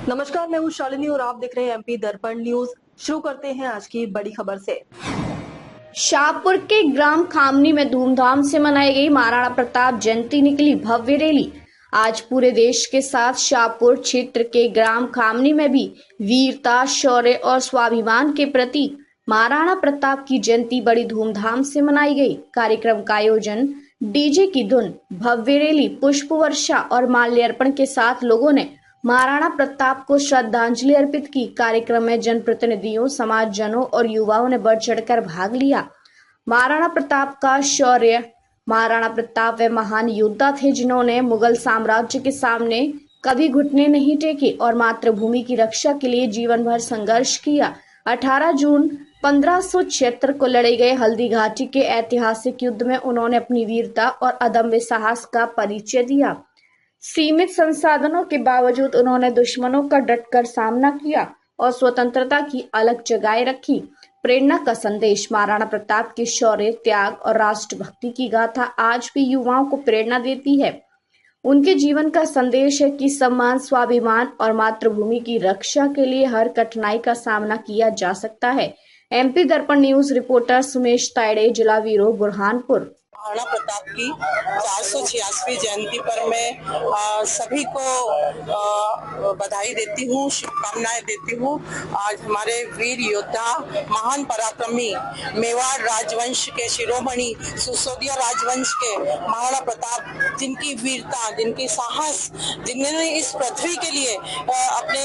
नमस्कार, मैं हूँ शालिनी और आप देख रहे हैं एमपी दर्पण न्यूज। शुरू करते हैं आज की बड़ी खबर से। शाहपुर के ग्राम खामनी में धूमधाम से मनाई गई महाराणा प्रताप जयंती निकली भव्य रैली। आज पूरे देश के साथ शाहपुर क्षेत्र के ग्राम खामनी में भी वीरता, शौर्य और स्वाभिमान के प्रतीक महाराणा प्रताप की जयंती बड़ी धूमधाम से मनाई गई। कार्यक्रम का आयोजन डीजे की धुन, भव्य रैली, पुष्प वर्षा और माल्यार्पण के साथ लोगों ने महाराणा प्रताप को श्रद्धांजलि अर्पित की। कार्यक्रम में जनप्रतिनिधियों, समाजजनों और युवाओं ने बढ़ चढ़कर भाग लिया। महाराणा प्रताप का शौर्य। महाराणा प्रताप वे महान योद्धा थे जिन्होंने मुगल साम्राज्य के सामने कभी घुटने नहीं टेके और मातृभूमि की रक्षा के लिए जीवन भर संघर्ष किया। 18 जून 1576 को लड़े गए हल्दी घाटी के ऐतिहासिक युद्ध में उन्होंने अपनी वीरता और अदम्य साहस का परिचय दिया। सीमित संसाधनों के बावजूद उन्होंने दुश्मनों का डटकर सामना किया और स्वतंत्रता की अलग जगाए रखी। प्रेरणा का संदेश। महाराणा प्रताप के शौर्य, त्याग और राष्ट्रभक्ति की गाथा आज भी युवाओं को प्रेरणा देती है। उनके जीवन का संदेश है कि सम्मान, स्वाभिमान और मातृभूमि की रक्षा के लिए हर कठिनाई का सामना किया जा सकता है। एमपी दर्पण न्यूज रिपोर्टर सुमेश तायड़े, जिला ब्यूरो, बुरहानपुर। महाराणा प्रताप की 486वीं जयंती पर मैं सभी को बधाई देती हूँ, शुभकामनाएं देती हूँ। आज हमारे वीर योद्धा, महान पराक्रमी, मेवाड़ राजवंश के शिरोमणि, सिसोदिया राजवंश के महाराणा प्रताप, जिनकी वीरता, जिनकी साहस, जिन्होंने इस पृथ्वी के लिए अपने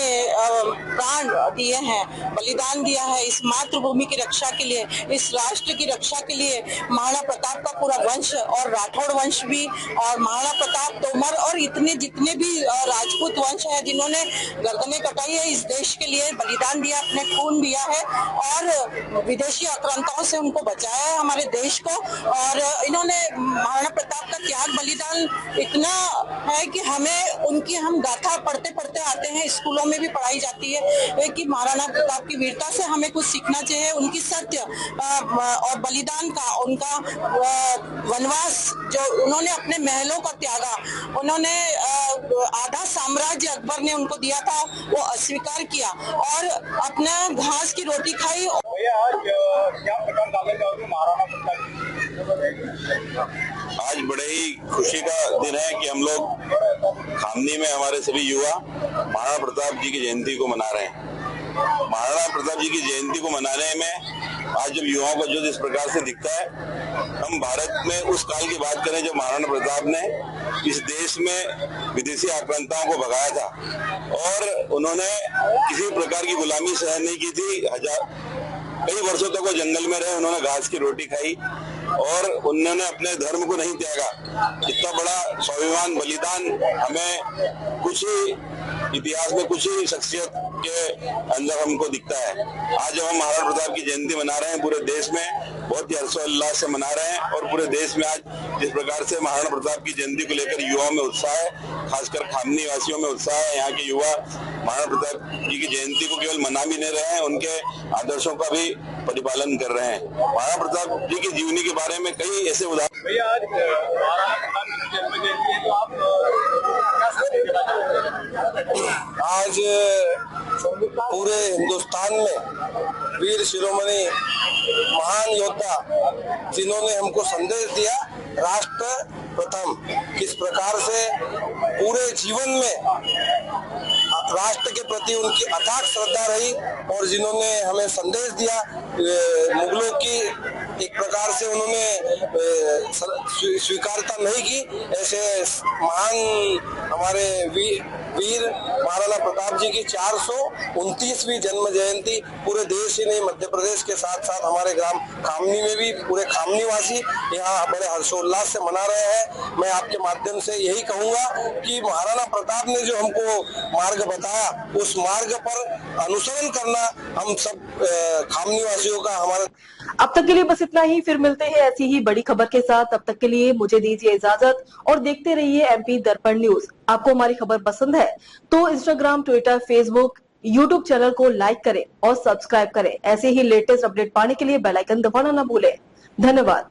प्राण दिए हैं, बलिदान दिया है, इस मातृभूमि की रक्षा के लिए, इस राष्ट्र की रक्षा के लिए महाराणा प्रताप का पूरा वंश और राठौड़ वंश भी, और महाराणा प्रताप, तोमर और इतने जितने भी राजपूत वंश है जिन्होंने गर्दनें कटाई है इस देश के लिए, बलिदान दिया, अपने खून दिया है और विदेशी आक्रांताओं से उनको बचाया है हमारे देश को। और इन्होंने महाराणा प्रताप का त्याग, बलिदान इतना है कि हमें उनकी हम गाथा पढ़ते पढ़ते आते हैं, स्कूलों में भी पढ़ाई जाती है कि महाराणा प्रताप की वीरता से हमें कुछ सीखना चाहिए। उनकी सत्य और बलिदान का, उनका वनवास जो उन्होंने अपने महलों का त्यागा, उन्होंने आधा साम्राज्य अकबर ने उनको दिया था वो अस्वीकार किया और अपना घास की रोटी खाई। आज बड़े ही खुशी का दिन है कि हम लोग खामनी में हमारे सभी युवा महाराणा प्रताप जी की जयंती को मना रहे हैं। महाराणा प्रताप जी की जयंती को मनाने में आज जब युवाओं का जो इस प्रकार से दिखता है, हम भारत में उस काल की बात करें जब महाराणा प्रताप ने इस देश में विदेशी आक्रांताओं को भगाया था और उन्होंने किसी प्रकार की गुलामी सहन नहीं की थी। कई वर्षों तक वो जंगल में रहे, उन्होंने घास की रोटी खाई और उन्होंने अपने धर्म को नहीं त्यागा। इतना बड़ा स्वाभिमान, बलिदान हमें कुछ ही इतिहास में कुछ ही शख्सियत के अंदर हमको दिखता है। आज जब हम महाराणा प्रताप की जयंती मना रहे हैं, पूरे देश में बहुत ही हर्षोल्लास से मना रहे हैं और पूरे देश में आज जिस प्रकार से महाराणा प्रताप की जयंती को लेकर युवाओं में उत्साह है, खासकर खामनी वासियों में उत्साह है। यहाँ के युवा महाराणा प्रताप जी की जयंती को केवल मना भी नहीं रहे हैं, उनके आदर्शों का भी प्रतिपालन कर रहे हैं। महाराणा प्रताप जी की जीवनी के बारे में कई ऐसे उदाहरण। भैया, आज महाराणा प्रताप की जन्म जयंती है तो आप क्या संदेश देना चाहेंगे? आज पूरे हिंदुस्तान में वीर शिरोमणि, महान योद्धा जिन्होंने हमको संदेश दिया, राष्ट्र प्रथम, किस प्रकार से पूरे जीवन में राष्ट्र के प्रति उनकी अथाक श्रद्धा रही और जिन्होंने हमें संदेश दिया, मुगलों की एक प्रकार से उन्होंने स्वीकारता नहीं की। ऐसे महान हमारे वीर महाराणा प्रताप जी की 429वीं जन्म जयंती पूरे देश ही नहीं, मध्य प्रदेश के साथ साथ हमारे ग्राम खामनी में भी पूरे खामनी वासी यहाँ बड़े हर्षोल्लास से मना रहे हैं। मैं आपके माध्यम से यही कहूंगा कि महाराणा प्रताप ने जो हमको मार्ग बताया, उस मार्ग पर अनुसरण करना हम सब खामनी वासियों का हमारा। अब तक के लिए बस इतना ही। फिर मिलते हैं ऐसी ही बड़ी खबर के साथ। तब तक के लिए मुझे दीजिए इजाजत और देखते रहिए एमपी दर्पण न्यूज। आपको हमारी खबर पसंद है तो Instagram, Twitter, Facebook, YouTube channel को लाइक करें और सब्सक्राइब करें। ऐसे ही लेटेस्ट अपडेट पाने के लिए बेल आइकन दबाना न भूलें। धन्यवाद।